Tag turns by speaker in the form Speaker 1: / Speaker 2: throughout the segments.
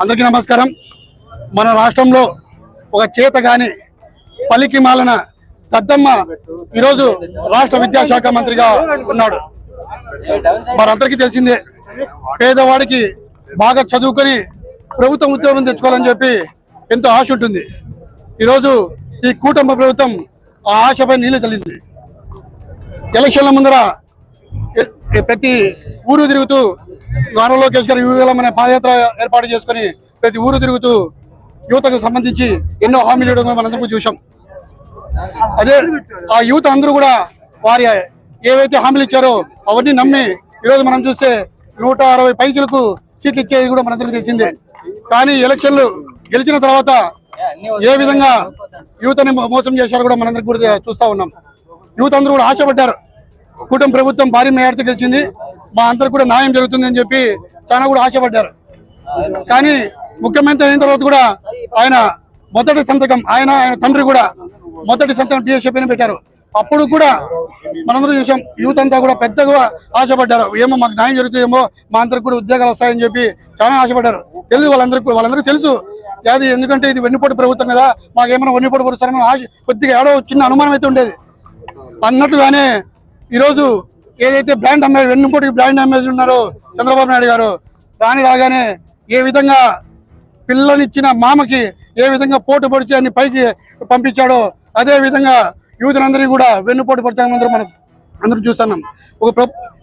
Speaker 1: అందరికీ నమస్కారం. మన రాష్ట్రంలో ఒక చేతగాని పలికి మాలన దద్దమ్మ ఈరోజు రాష్ట్ర విద్యాశాఖ మంత్రిగా ఉన్నాడు. మనందరికీ తెలిసిందే, పేదవాడికి బాగా చదువుకొని ప్రభుత్వం ఉద్యోగం తెచ్చుకోవాలని చెప్పి ఎంతో ఆశ ఉంటుంది. ఈరోజు ఈ కూటమి ప్రభుత్వం ఆ ఆశపై నీళ్లు చల్లింది. ఎలక్షన్ల ముందర ప్రతి ఊరు తిరుగుతూ నారా లోకేష్ గారు యువగలం అనే పాదయాత్ర ఏర్పాటు చేసుకుని ప్రతి ఊరు తిరుగుతూ యువతకు సంబంధించి ఎన్నో హామీలు ఇవ్వడం మనందరూ చూసాం. అదే ఆ యువత అందరూ కూడా వారి ఏవైతే హామీలు ఇచ్చారో అవన్నీ నమ్మి ఈరోజు మనం చూస్తే 160 పైసలకు సీట్లు ఇచ్చేది కూడా మనందరికీ తెలిసిందే. కానీ ఎలక్షన్లు గెలిచిన తర్వాత ఏ విధంగా యువతని మోసం చేశారో కూడా మనందరికీ కూడా చూస్తూ ఉన్నాం. యువత అందరూ కూడా ఆశపడ్డారు, కూటమి ప్రభుత్వం భారీ మేయర్తో గెలిచింది, మా అందరికి కూడా న్యాయం జరుగుతుంది అని చెప్పి చాలా కూడా ఆశపడ్డారు. కానీ ముఖ్యమంత్రి అయిన తర్వాత కూడా ఆయన మొదటి సంతకం ఆయన తండ్రి కూడా మొదటి సంతకం టీఎస్ఎఫ్ని పెట్టారు. అప్పుడు కూడా మనందరూ చూసాం, యూత్ అంతా కూడా పెద్దగా ఆశపడ్డారు, ఏమో మాకు న్యాయం జరుగుతుందేమో, మా అందరికి కూడా ఉద్యోగాలు వస్తాయని చెప్పి చాలా ఆశపడ్డారు. తెలుసు వాళ్ళందరికీ తెలుసు అది, ఎందుకంటే ఇది వెన్నుపోటు ప్రభుత్వం కదా, మాకేమైనా వెన్నుపోటు పరుస్తారని ఆశ కొద్దిగా ఏడో చిన్న అనుమానం అయితే ఉండేది. అన్నట్లుగానే ఈరోజు ఏదైతే బ్రాండ్ అంబాసిడర్ వెన్నుపోటుకి బ్రాండ్ అంబాసిడర్ ఉన్నారో చంద్రబాబు నాయుడు గారు రాగానే ఏ విధంగా పిల్లనిచ్చిన మామకి ఏ విధంగా పోటు పొడిచి అన్ని పైకి పంపించాడో అదే విధంగా యూత్లందరికీ కూడా వెన్నుపోటు పడతామని మనం అందరూ చూస్తున్నాం.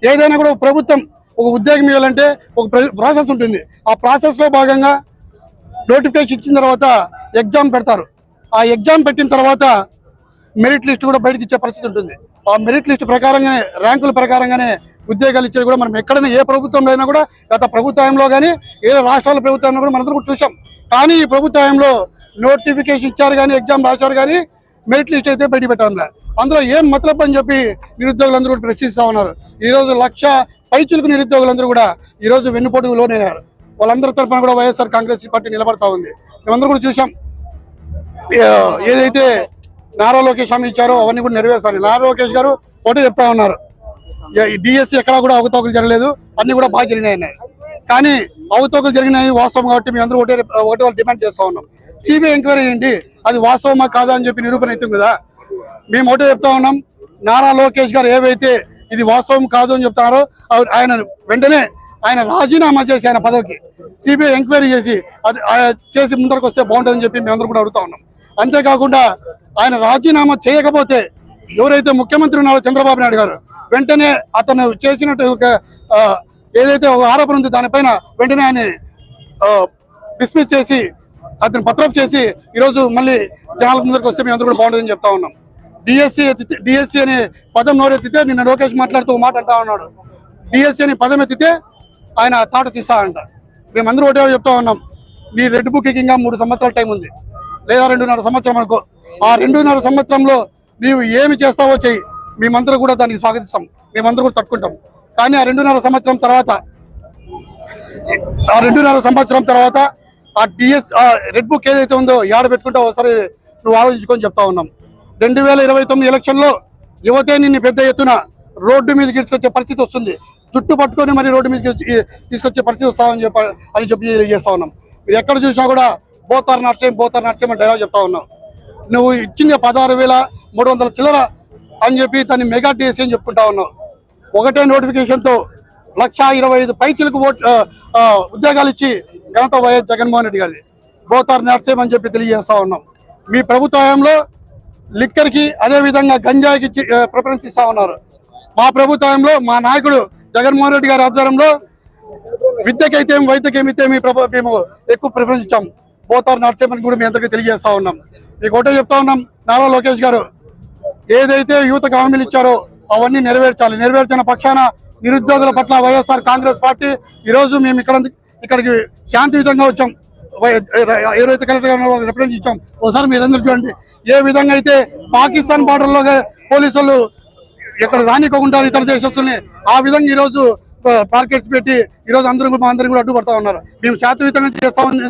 Speaker 1: ఏదైనా కూడా ప్రభుత్వం ఒక ఉద్యోగం ఇవ్వాలంటే ఒక ప్రాసెస్ ఉంటుంది. ఆ ప్రాసెస్లో భాగంగా నోటిఫికేషన్ ఇచ్చిన తర్వాత ఎగ్జామ్ పెడతారు. ఆ ఎగ్జామ్ పెట్టిన తర్వాత మెరిట్ లిస్ట్ కూడా బయటకు ఇచ్చే పరిస్థితి ఉంటుంది. ఆ మెరిట్ లిస్ట్ ప్రకారంగానే ర్యాంకుల ప్రకారంగానే ఉద్యోగాలు ఇచ్చేది కూడా మనం ఎక్కడైనా ఏ ప్రభుత్వంలో అయినా కూడా గత ప్రభుత్వంలో కానీ ఏ రాష్ట్రాల ప్రభుత్వంలో కూడా మనందరం కూడా చూసాం. కానీ ఈ ప్రభుత్వంలో నోటిఫికేషన్ ఇచ్చారు కానీ ఎగ్జామ్ రాశారు కానీ మెరిట్ లిస్ట్ అయితే బయట పెట్టాలి. అందులో ఏం మతలబ్ అని చెప్పి నిరుద్యోగులందరూ కూడా ప్రశ్నిస్తూ ఉన్నారు. ఈరోజు 1,00,000 పైచులకు నిరుద్యోగులందరూ కూడా ఈరోజు వెన్నుపోటుకు లోనయ్యారు. వాళ్ళందరి తరఫున కూడా వైఎస్ఆర్ కాంగ్రెస్ పార్టీ నిలబడతా ఉంది. మేమందరూ కూడా చూసాం, ఏదైతే నారా లోకేష్ హామీ ఇచ్చారో అవన్నీ కూడా నెరవేర్చాలి. నారా లోకేష్ గారు ఒకటే చెప్తా ఉన్నారు, డిఎస్సి ఎక్కడా కూడా అవకతవకలు జరగలేదు, అన్ని కూడా బాగా జరిగినాయి. కానీ అవకతవకలు జరిగినాయి వాస్తవం కాబట్టి మేము అందరూ ఒకటే వాళ్ళు డిమాండ్ చేస్తూ ఉన్నాం. సిబిఐ ఎంక్వైరీ ఏంటి, అది వాస్తవమా కాదా అని చెప్పి నిరూపణ అవుతుంది కదా. మేము ఒకటే చెప్తా ఉన్నాం, నారా లోకేష్ గారు ఏవైతే ఇది వాస్తవం కాదు అని చెప్తారో ఆయన వెంటనే ఆయన రాజీనామా చేసి ఆయన పదవికి సిబిఐ ఎంక్వైరీ చేసి అది చేసి ముందరకు వస్తే బాగుంటుందని చెప్పి మేమందరూ కూడా అడుగుతా ఉన్నాం. అంతేకాకుండా ఆయన రాజీనామా చేయకపోతే ఎవరైతే ముఖ్యమంత్రి ఉన్నారో చంద్రబాబు నాయుడు గారు వెంటనే అతను చేసినట్టు ఏదైతే ఒక ఆరోపణ ఉంది దానిపైన వెంటనే ఆయన డిస్మిస్ చేసి అతను పత్రఫ్ చేసి ఈరోజు మళ్ళీ జనాల ముందరికి వస్తే మేము అందరూ కూడా బాగుంటుందని చెప్తా ఉన్నాం. డిఎస్సి అనే పదం నోరెత్తితే నిన్న లోకేష్ మాట్లాడుతూ మాట అంటా ఉన్నాడు. డిఎస్సి అనే పదం ఎత్తితే ఆయన తాట తీస్తా అంట. మేమందరూ ఒకటే చెప్తా ఉన్నాం, నీ రెడ్ బుక్కి ఇంకా 3 సంవత్సరాల టైం ఉంది, లేదా 2.5 సంవత్సరం అనుకో. ఆ 2.5 సంవత్సరంలో నీవు ఏమి చేస్తావో చెయ్యి, మేమందరూ కూడా దానికి స్వాగతిస్తాం, మేమందరూ కూడా తట్టుకుంటాం. కానీ ఆ 2.5 సంవత్సరం తర్వాత ఆ రెడ్ బుక్ ఏదైతే ఉందో ఏడ పెట్టుకుంటావు ఒకసారి నువ్వు ఆలోచించుకొని చెప్తా ఉన్నాం. 2029 ఎలక్షన్లో యువతే నిన్ను పెద్ద ఎత్తున రోడ్డు మీదకి తీసుకొచ్చే పరిస్థితి వస్తుంది, చుట్టు పట్టుకొని మరి రోడ్డు మీదకి తీసుకొచ్చే పరిస్థితి వస్తామని చెప్పి చేస్తా ఉన్నాం. మీరు ఎక్కడ చూసినా కూడా బోతారు నడిచేయం అని డైలాగ్ చెప్తా ఉన్నాం. నువ్వు ఇచ్చింది 16,300 చిల్లర అని చెప్పి దాన్ని మెగా డిఎస్సి అని చెప్పుకుంటా ఉన్నావు. ఒకటే నోటిఫికేషన్తో 1,25,000 పైచులకు ఉద్యోగాలు ఇచ్చి ఘనత వైఎస్ జగన్మోహన్ రెడ్డి గారిది. బోతారు నడిచేయమని చెప్పి తెలియజేస్తా ఉన్నాం. మీ ప్రభుత్వంలో లిక్కర్కి అదేవిధంగా గంజాయికి ప్రిఫరెన్స్ ఇస్తా ఉన్నారు. మా ప్రభుత్వంలో మా నాయకుడు జగన్మోహన్ రెడ్డి గారి ఆధ్వర్యంలో విద్యకైతే వైద్యకేమైతే మేము ఎక్కువ ప్రిఫరెన్స్ ఇచ్చాం. బోతారు నడిచేయమని కూడా మీ అందరికీ తెలియజేస్తా ఉన్నాం. మీకు ఒకటే చెప్తా ఉన్నాం, నారా లోకేష్ గారు ఏదైతే యువతకు హామీలు ఇచ్చారో అవన్నీ నెరవేర్చాలి. నెరవేర్చిన పక్షాన నిరుద్యోగుల పట్ల వైఎస్ఆర్ కాంగ్రెస్ పార్టీ ఈరోజు మేము ఇక్కడికి శాంతియుతంగా వచ్చాం. ఎవరైతే కలెక్టర్ గారు రిప్రజెంట్ ఇచ్చాం. ఒకసారి మీరందరూ చూడండి, ఏ విధంగా అయితే పాకిస్తాన్ బార్డర్లో పోలీసులు ఇక్కడ రానికోకుండా ఇతర దేశస్తుల్ని ఆ విధంగా ఈరోజు పార్కెట్స్ పెట్టి ఈరోజు మా అందరూ కూడా అడ్డుపడతా ఉన్నారు. మేము శాంతియుతంగా చేస్తామని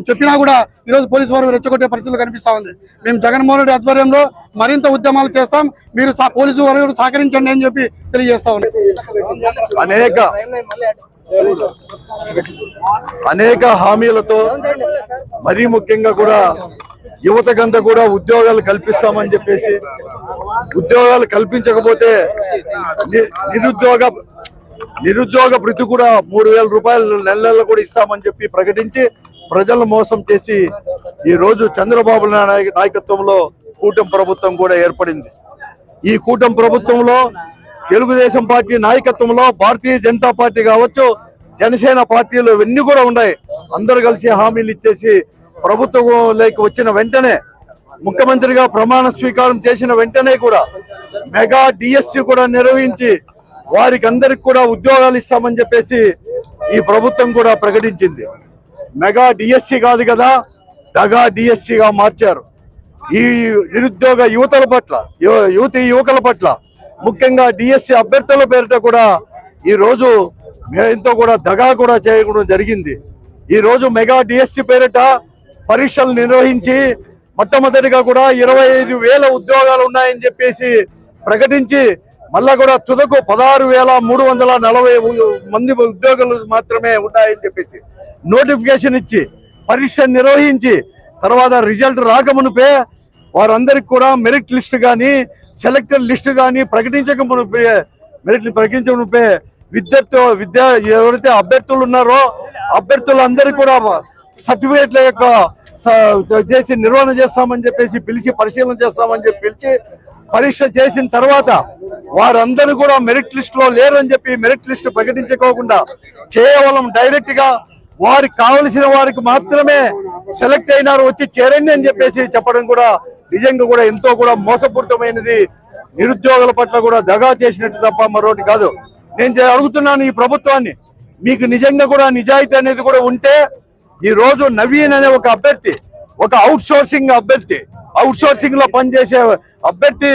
Speaker 1: చెప్పినా కూడా ఈరోజు పోలీసు వారు రెచ్చగొట్టే పరిస్థితులు కనిపిస్తా ఉంది. మేము జగన్మోహన్ రెడ్డి ఆధ్వర్యంలో మరింత ఉద్యమాలు చేస్తాం, మీరు పోలీసు వారు సహకరించండి అని చెప్పి తెలియజేస్తా ఉన్నాం.
Speaker 2: అనేక హామీలతో మరీ ముఖ్యంగా కూడా యువతకంతా కూడా ఉద్యోగాలు కల్పిస్తామని చెప్పేసి, ఉద్యోగాలు కల్పించకపోతే నిరుద్యోగ భృతి కూడా 3,000 రూపాయలు నెల కూడా ఇస్తామని చెప్పి ప్రకటించి ప్రజలను మోసం చేసి ఈ రోజు చంద్రబాబు నాయకత్వంలో కూటమి ప్రభుత్వం కూడా ఏర్పడింది. ఈ కూటమి ప్రభుత్వంలో తెలుగుదేశం పార్టీ నాయకత్వంలో భారతీయ జనతా పార్టీ కావచ్చు, జనసేన పార్టీలు ఇవన్నీ కూడా ఉన్నాయి. అందరూ కలిసి హామీలు ఇచ్చేసి ప్రభుత్వంలోకి వచ్చిన వెంటనే ముఖ్యమంత్రిగా ప్రమాణ స్వీకారం చేసిన వెంటనే కూడా మెగా డిఎస్సి కూడా నిర్వహించి వారికి అందరికి కూడా ఉద్యోగాలు ఇస్తామని చెప్పేసి ఈ ప్రభుత్వం కూడా ప్రకటించింది. మెగా డిఎస్సి కాదు కదా, దగా డిఎస్సిగా మార్చారు. ఈ నిరుద్యోగ యువకుల పట్ల ముఖ్యంగా డిఎస్సి అభ్యర్థుల పేరిట కూడా ఈ రోజు ఎంతో కూడా దగా కూడా చేయడం జరిగింది. ఈ రోజు మెగా డిఎస్సి పేరిట పరీక్షలు నిర్వహించి మొట్టమొదటిగా కూడా 25,000 ఉద్యోగాలు ఉన్నాయని చెప్పేసి ప్రకటించి మళ్ళా కూడా తుదకు 16,340 మంది ఉద్యోగులు మాత్రమే ఉన్నాయని చెప్పేసి నోటిఫికేషన్ ఇచ్చి పరీక్ష నిర్వహించి తర్వాత రిజల్ట్ రాకమునిపే వారందరికి కూడా మెరిట్ లిస్ట్ కానీ సెలెక్టెడ్ లిస్ట్ కానీ ప్రకటించక మునిపే ఎవరైతే అభ్యర్థులు ఉన్నారో అభ్యర్థులందరికీ కూడా సర్టిఫికేట్ల యొక్క చేసి నిర్వహణ చేస్తామని చెప్పేసి పిలిచి పరిశీలన చేస్తామని చెప్పి పిలిచి పరీక్ష చేసిన తర్వాత వారందరూ కూడా మెరిట్ లిస్ట్ లో లేరని చెప్పి మెరిట్ లిస్ట్ ప్రకటించుకోకుండా కేవలం డైరెక్ట్ గా వారికి కావలసిన వారికి మాత్రమే సెలెక్ట్ అయినారు వచ్చి చేరండి అని చెప్పేసి చెప్పడం కూడా నిజంగా కూడా ఎంతో కూడా మోసపూరితమైనది. నిరుద్యోగుల పట్ల కూడా దగా చేసినట్టు తప్ప మరొకటి కాదు. నేను అడుగుతున్నాను ఈ ప్రభుత్వాన్ని, మీకు నిజంగా కూడా నిజాయితీ అనేది కూడా ఉంటే ఈ రోజు నవీన్ అనే ఒక అభ్యర్థి ఒక అవుట్ సోర్సింగ్ అభ్యర్థి, అవుట్ సోర్సింగ్ లో పనిచేసే అభ్యర్థి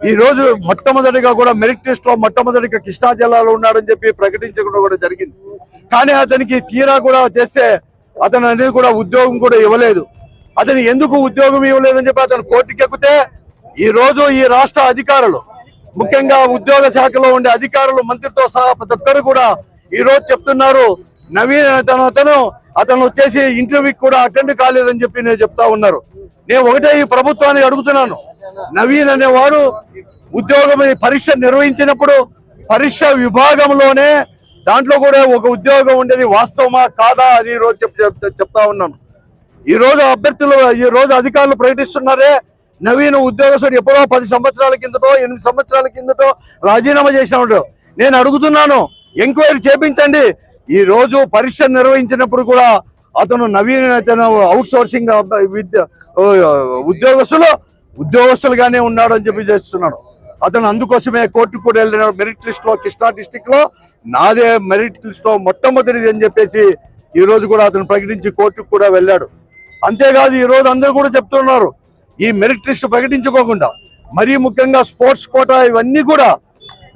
Speaker 2: ఈ రోజు మొట్టమొదటిగా కూడా మెరిట్ లిస్ట్ లో మొట్టమొదటిగా కృష్ణా జిల్లాలో ఉన్నాడని చెప్పి ప్రకటించడం కూడా జరిగింది. కానీ అతనికి తీరా కూడా చేస్తే అతను అనేది కూడా ఉద్యోగం కూడా ఇవ్వలేదు. అతను ఎందుకు ఉద్యోగం ఇవ్వలేదని చెప్పి అతను కోర్టుకి ఎక్కితే ఈ రోజు ఈ రాష్ట్ర అధికారులు, ముఖ్యంగా ఉద్యోగ శాఖలో ఉండే అధికారులు, మంత్రితో సహా ప్రతి ఒక్కరు కూడా ఈ రోజు చెప్తున్నారు నవీన్ అతను వచ్చేసి ఇంటర్వ్యూకి కూడా అటెండ్ కాలేదని చెప్పి నేను చెప్తా ఉన్నారు. నేను ఒకటే ఈ ప్రభుత్వాన్ని అడుగుతున్నాను, నవీన్ అనేవాడు ఉద్యోగం పరీక్ష నిర్వహించినప్పుడు పరీక్ష విభాగంలోనే దాంట్లో కూడా ఒక ఉద్యోగం ఉండేది, వాస్తవమా కాదా అని ఈ రోజు చెప్తా ఉన్నాను. ఈ రోజు అభ్యర్థులు, ఈ రోజు అధికారులు ప్రకటిస్తున్నారే నవీన్ ఉద్యోగస్తుడు ఎప్పుడో 10 సంవత్సరాల కిందటో 8 సంవత్సరాల కిందటో రాజీనామా చేసినాడు. నేను అడుగుతున్నాను, ఎంక్వైరీ చేపించండి. ఈ రోజు పరీక్ష నిర్వహించినప్పుడు కూడా అతను నవీన్ అవుట్ సోర్సింగ్ ఉద్యోగస్తులుగానే ఉన్నాడు అని చెప్పి చేస్తున్నాడు. అతను అందుకోసమే కోర్టుకు కూడా వెళ్ళినాడు. మెరిట్ లిస్ట్ లో కృష్ణా డిస్టిక్ లో నాదే మెరిట్ లిస్ట్ లో మొట్టమొదటిది అని చెప్పేసి ఈ రోజు కూడా అతను ప్రకటించి కోర్టుకు కూడా వెళ్ళాడు. అంతేకాదు ఈ రోజు అందరూ కూడా చెప్తున్నారు ఈ మెరిట్ లిస్ట్ ప్రకటించుకోకుండా మరీ ముఖ్యంగా స్పోర్ట్స్ కోటా ఇవన్నీ కూడా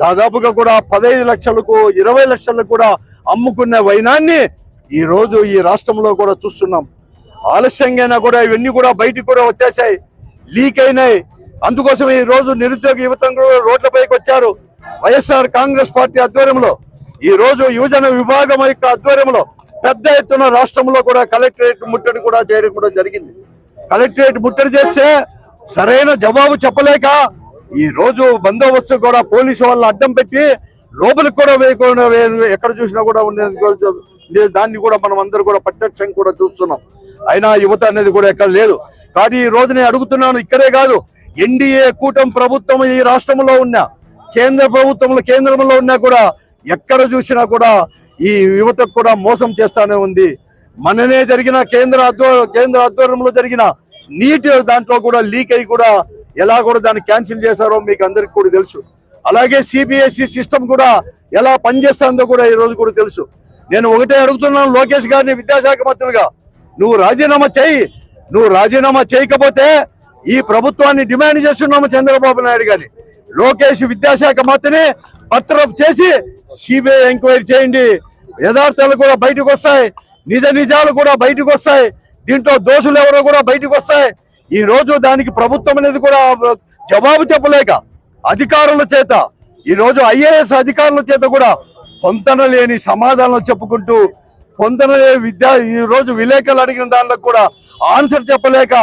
Speaker 2: దాదాపుగా కూడా 15 లక్షలకు 20 లక్షలకు కూడా అమ్ముకునే వైనాన్ని ఈ రోజు ఈ రాష్ట్రంలో కూడా చూస్తున్నాం. ఆలస్యంగా కూడా ఇవన్నీ కూడా బయటికి కూడా వచ్చేసాయి, లీక్ అయినాయి. అందుకోసం ఈ రోజు నిరుద్యోగ యువత రోడ్లపైకి వచ్చారు. వైఎస్ఆర్ కాంగ్రెస్ పార్టీ ఆధ్వర్యంలో ఈ రోజు యువజన విభాగం యొక్క ఆధ్వర్యంలో పెద్ద ఎత్తున రాష్ట్రంలో కూడా కలెక్టరేట్ ముట్టడి కూడా చేయడం కూడా జరిగింది. కలెక్టరేట్ ముట్టడి చేస్తే సరైన జవాబు చెప్పలేక ఈ రోజు బందోబస్తు కూడా పోలీసు వాళ్ళు అడ్డం పెట్టి లోపలికి కూడా వేయకుండా ఎక్కడ చూసినా కూడా ఉండేది. దాన్ని కూడా మనం అందరూ కూడా ప్రత్యక్షంగా కూడా చూస్తున్నాం. అయినా యువత అనేది కూడా ఎక్కడ లేదు. కానీ ఈ రోజు నేను అడుగుతున్నాను, ఇక్కడే కాదు ఎన్డీఏ కూటమి ప్రభుత్వం ఈ రాష్ట్రంలో ఉన్న కేంద్రంలో ఉన్నా కూడా ఎక్కడ చూసినా కూడా ఈ యువతకు కూడా మోసం చేస్తానే ఉంది. మననే జరిగిన కేంద్ర ఆధ్వర్యంలో జరిగిన నీట్ దాంట్లో కూడా లీక్ అయ్యి కూడా ఎలా కూడా దాన్ని క్యాన్సిల్ చేశారో మీకు అందరికి కూడా తెలుసు. అలాగే సిబిఎస్ఈ సిస్టమ్ కూడా ఎలా పనిచేస్తుందో కూడా ఈ రోజు కూడా తెలుసు. నేను ఒకటే అడుగుతున్నాను లోకేష్ గారిని, విద్యాశాఖ మంత్రులుగా నువ్వు రాజీనామా చేయకపోతే ఈ ప్రభుత్వాన్ని డిమాండ్ చేస్తున్నాము చంద్రబాబు నాయుడు గారిని. లోకేష్ విద్యాశాఖ మంత్రిని బర్తరఫ్ చేసి సిబిఐ ఎంక్వైరీ చేయండి. యథార్థాలు కూడా బయటకు వస్తాయి, నిజాలు కూడా బయటకు వస్తాయి, దీంట్లో దోషులు ఎవరో కూడా బయటకు వస్తాయి. ఈ రోజు దానికి ప్రభుత్వం అనేది కూడా జవాబు చెప్పలేక అధికారుల చేత, ఈ రోజు ఐఏఎస్ అధికారుల చేత కూడా పొంతనలేని సమాధానం చెప్పుకుంటూ ఈ రోజు విలేకరులు అడిగిన దానిలో కూడా ఆన్సర్ చెప్పలేక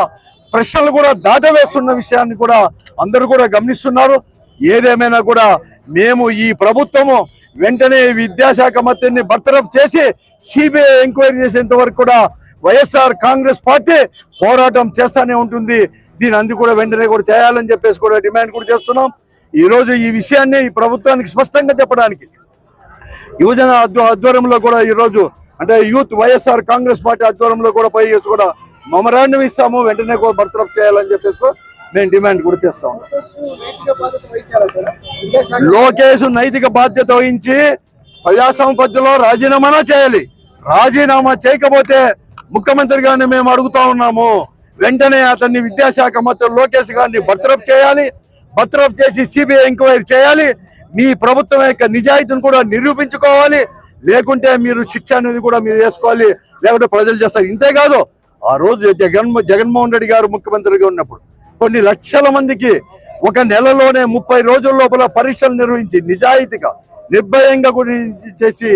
Speaker 2: ప్రశ్నలు కూడా దాటవేస్తున్న విషయాన్ని కూడా అందరూ కూడా గమనిస్తున్నారు. ఏదేమైనా కూడా మేము ఈ ప్రభుత్వము వెంటనే విద్యాశాఖ మంత్రిని బర్తరఫ్ చేసి సిబిఐ ఎంక్వైరీ చేసేంత వరకు కూడా వైఎస్ఆర్ కాంగ్రెస్ పార్టీ పోరాటం చేస్తానే ఉంటుంది. దీని అందుకు కూడా వెంటనే కూడా చేయాలని చెప్పేసి కూడా డిమాండ్ కూడా చేస్తున్నాం. ఈ రోజు ఈ విషయాన్ని ఈ ప్రభుత్వానికి స్పష్టంగా చెప్పడానికి యువజన ఆధ్వర్యంలో కూడా ఈ రోజు అంటే యూత్ వైఎస్ఆర్ కాంగ్రెస్ పార్టీ ఆధ్వర్యంలో కూడా పై కూడా మెమరాండం ఇస్తాము, వెంటనే కూడా బర్తరఫ్ చేయాలని చెప్పేసి కూడా మేము డిమాండ్ కూడా చేస్తా ఉన్నాం. లోకేష్ నైతిక బాధ్యత వహించి ప్రజాస్వామ్య పద్ధతిలో రాజీనామా చేయాలి. రాజీనామా చేయకపోతే ముఖ్యమంత్రి గారిని మేము అడుగుతా ఉన్నాము, వెంటనే అతన్ని విద్యాశాఖ మంత్రి లోకేష్ గారిని బర్తరఫ్ చేయాలి. బర్తరఫ్ చేసి సిబిఐ ఎంక్వైరీ చేయాలి. మీ ప్రభుత్వం యొక్క నిజాయితీని కూడా నిరూపించుకోవాలి. లేకుంటే మీరు శిక్ష అనేది కూడా మీరు వేసుకోవాలి, లేకుంటే ప్రజలు చేస్తారు. ఇంతేకాదు ఆ రోజు జగన్మోహన్ రెడ్డి గారు ముఖ్యమంత్రిగా ఉన్నప్పుడు కొన్ని లక్షల మందికి ఒక నెలలోనే 30 రోజుల లోపల పరీక్షలు నిర్వహించి నిజాయితీగా నిర్భయంగా చేసి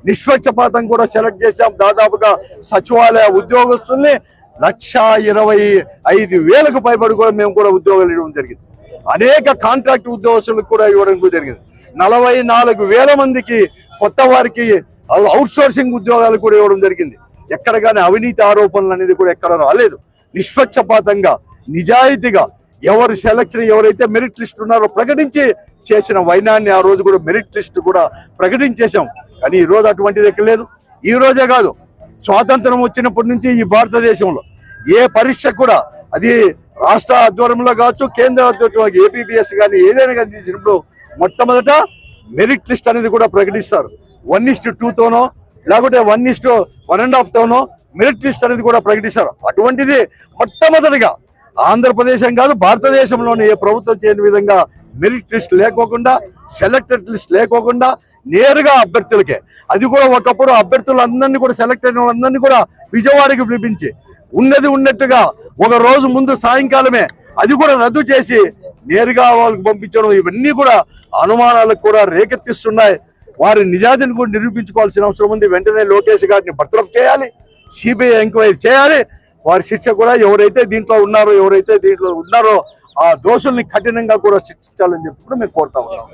Speaker 2: నిష్పక్షపాతం కూడా సెలెక్ట్ చేశాం. దాదాపుగా సచివాలయ ఉద్యోగస్తుల్ని 1,25,000 పైబడి కూడా మేము కూడా ఉద్యోగాలు ఇవ్వడం జరిగింది. అనేక కాంట్రాక్ట్ ఉద్యోగస్తులకు కూడా ఇవ్వడం కూడా జరిగింది. 44,000 మందికి కొత్త వారికి అవుట్ సోర్సింగ్ ఉద్యోగాలు కూడా ఇవ్వడం జరిగింది. ఎక్కడ కానీ అవినీతి ఆరోపణలు అనేది కూడా ఎక్కడ రాలేదు. నిష్పక్షపాతంగా నిజాయితీగా ఎవరు సెలక్షన్ ఎవరైతే మెరిట్ లిస్ట్ ఉన్నారో ప్రకటించి చేసిన వైనాన్ని ఆ రోజు కూడా మెరిట్ లిస్ట్ కూడా ప్రకటించేశాం. కానీ ఈ రోజు అటువంటిది ఎక్కడ లేదు. ఈ రోజే కాదు, స్వాతంత్రం వచ్చినప్పటి నుంచి ఈ భారతదేశంలో ఏ పరీక్ష కూడా అది రాష్ట్ర ఆధ్వర్యంలో కావచ్చు, కేంద్ర ఆధ్వర్యంలో ఏపీపీఎస్ కానీ ఏదైనా కానీ తీసినప్పుడు మొట్టమొదట మెరిట్ లిస్ట్ అనేది కూడా ప్రకటిస్తారు. 1:2తోనో లేకుంటే 1:1.5తోనో మెరిట్ లిస్ట్ అనేది కూడా ప్రకటిస్తారు. అటువంటిది మొట్టమొదటిగా ఆంధ్రప్రదేశ్ కాదు భారతదేశంలోని ఏ ప్రభుత్వం చేయని విధంగా మెరిట్ లిస్ట్ లేకోకుండా, సెలెక్టెడ్ లిస్ట్ లేకోకుండా నేరుగా అభ్యర్థులకే, అది కూడా ఒకప్పుడు అభ్యర్థులందరినీ కూడా సెలెక్ట్ అయిన వాళ్ళందరినీ కూడా విజయవాడకి పిలిపించి ఉన్నది ఉన్నట్టుగా ఒక రోజు ముందు సాయంకాలమే అది కూడా రద్దు చేసి నేరుగా వాళ్ళకి పంపించడం, ఇవన్నీ కూడా అనుమానాలకు కూడా రేకెత్తిస్తున్నాయి. వారి నిజాతిని కూడా నిరూపించుకోవాల్సిన అవసరం ఉంది. వెంటనే లోకేష్ గారిని బర్తరఫ్ చేయాలి, సిబిఐ ఎంక్వైరీ చేయాలి. వారి శిక్ష కూడా ఎవరైతే దీంట్లో ఉన్నారో ఆ దోషుల్ని కఠినంగా కూడా శిక్షించాలని చెప్పి కూడా మేము కోరుతా ఉన్నాం.